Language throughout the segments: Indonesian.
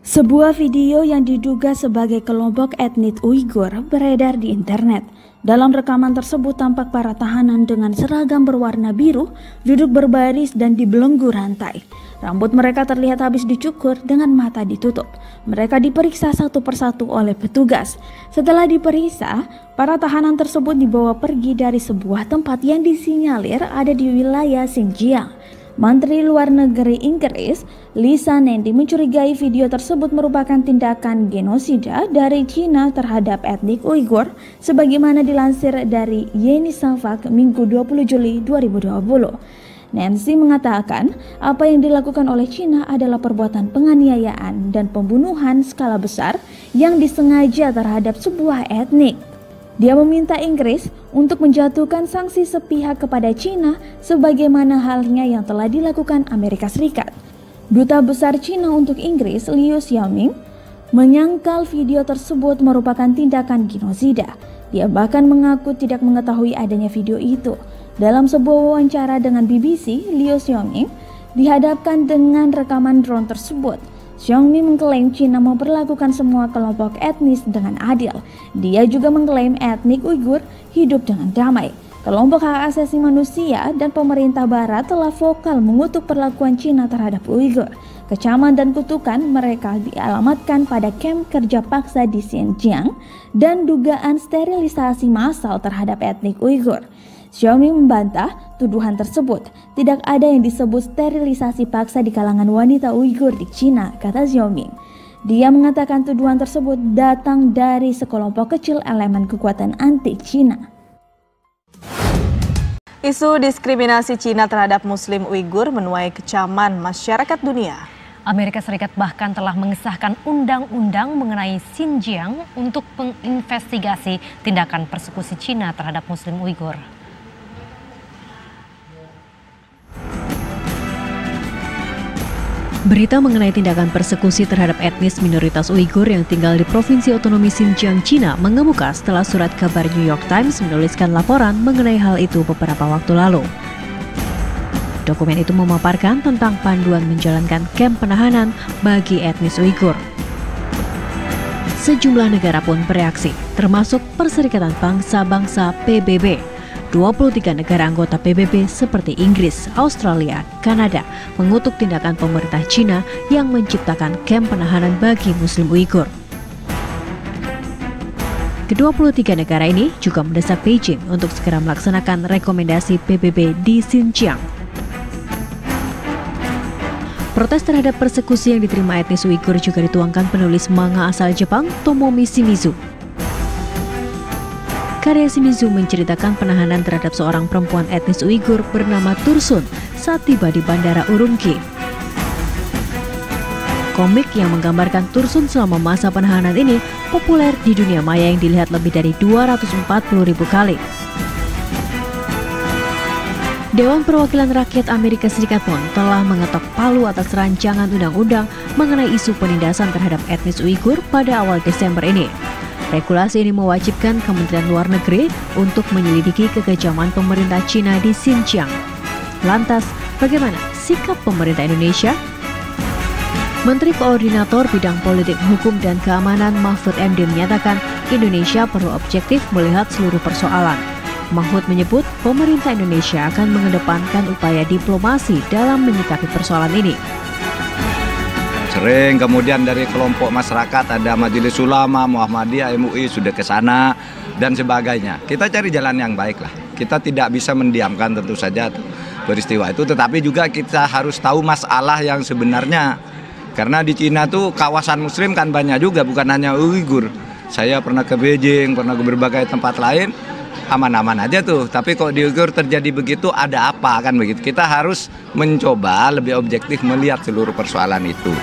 Sebuah video yang diduga sebagai kelompok etnis Uighur beredar di internet. Dalam rekaman tersebut tampak para tahanan dengan seragam berwarna biru duduk berbaris dan dibelenggu rantai. Rambut mereka terlihat habis dicukur dengan mata ditutup. Mereka diperiksa satu persatu oleh petugas. Setelah diperiksa, para tahanan tersebut dibawa pergi dari sebuah tempat yang disinyalir ada di wilayah Xinjiang. Menteri Luar Negeri Inggris, Lisa Nandy, mencurigai video tersebut merupakan tindakan genosida dari Cina terhadap etnik Uighur, sebagaimana dilansir dari Yeni Savak Minggu 20 Juli 2020. Nancy mengatakan apa yang dilakukan oleh Cina adalah perbuatan penganiayaan dan pembunuhan skala besar yang disengaja terhadap sebuah etnik. Dia meminta Inggris untuk menjatuhkan sanksi sepihak kepada Cina sebagaimana halnya yang telah dilakukan Amerika Serikat. Duta Besar Cina untuk Inggris, Liu Xiaoming, menyangkal video tersebut merupakan tindakan genosida. Dia bahkan mengaku tidak mengetahui adanya video itu. Dalam sebuah wawancara dengan BBC, Liu Xiaoming dihadapkan dengan rekaman drone tersebut. Xiaoming mengklaim Cina memperlakukan semua kelompok etnis dengan adil. Dia juga mengklaim etnik Uighur hidup dengan damai. Kelompok hak asasi manusia dan pemerintah barat telah vokal mengutuk perlakuan Cina terhadap Uighur. Kecaman dan kutukan mereka dialamatkan pada kamp kerja paksa di Xinjiang dan dugaan sterilisasi massal terhadap etnik Uighur. Xiaoming membantah tuduhan tersebut. Tidak ada yang disebut sterilisasi paksa di kalangan wanita Uighur di Cina, kata Xiaoming. Dia mengatakan tuduhan tersebut datang dari sekelompok kecil elemen kekuatan anti Cina. Isu diskriminasi Cina terhadap Muslim Uighur menuai kecaman masyarakat dunia. Amerika Serikat bahkan telah mengesahkan undang-undang mengenai Xinjiang untuk menginvestigasi tindakan persekusi Cina terhadap Muslim Uighur. Berita mengenai tindakan persekusi terhadap etnis minoritas Uighur yang tinggal di Provinsi Otonomi Xinjiang, Cina mengemuka setelah surat kabar New York Times menuliskan laporan mengenai hal itu beberapa waktu lalu. Dokumen itu memaparkan tentang panduan menjalankan kamp penahanan bagi etnis Uighur. Sejumlah negara pun bereaksi, termasuk Perserikatan Bangsa-Bangsa PBB. 23 negara anggota PBB seperti Inggris, Australia, Kanada mengutuk tindakan pemerintah Cina yang menciptakan kamp penahanan bagi Muslim Uighur. Ke-23 negara ini juga mendesak Beijing untuk segera melaksanakan rekomendasi PBB di Xinjiang. Protes terhadap persekusi yang diterima etnis Uighur juga dituangkan penulis manga asal Jepang, Tomomi Shimizu. Karya Shimizu menceritakan penahanan terhadap seorang perempuan etnis Uighur bernama Tursun saat tiba di Bandara Urumqi. Komik yang menggambarkan Tursun selama masa penahanan ini populer di dunia maya yang dilihat lebih dari 240.000 kali. Dewan Perwakilan Rakyat Amerika Serikat pun telah mengetok palu atas rancangan undang-undang mengenai isu penindasan terhadap etnis Uighur pada awal Desember ini. Regulasi ini mewajibkan Kementerian Luar Negeri untuk menyelidiki kekejaman pemerintah Cina di Xinjiang. Lantas, bagaimana sikap pemerintah Indonesia? Menteri Koordinator Bidang Politik, Hukum, dan Keamanan Mahfud MD menyatakan Indonesia perlu objektif melihat seluruh persoalan. Mahfud menyebut pemerintah Indonesia akan mengedepankan upaya diplomasi dalam menyikapi persoalan ini. Sering kemudian dari kelompok masyarakat ada Majelis Ulama, Muhammadiyah, MUI sudah ke sana dan sebagainya. Kita cari jalan yang baik lah. Kita tidak bisa mendiamkan tentu saja peristiwa itu, tetapi juga kita harus tahu masalah yang sebenarnya. Karena di Cina tuh kawasan Muslim kan banyak juga, bukan hanya Uighur. Saya pernah ke Beijing, pernah ke berbagai tempat lain, aman-aman aja tuh. Tapi kalau di Uighur terjadi begitu, ada apa kan begitu? Kita harus mencoba lebih objektif melihat seluruh persoalan itu.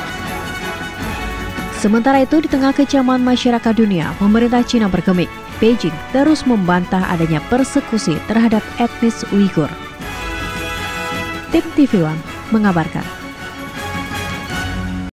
Sementara itu, di tengah kecaman masyarakat dunia, pemerintah Cina bergeming. Beijing terus membantah adanya persekusi terhadap etnis Uighur. Tim TV One mengabarkan.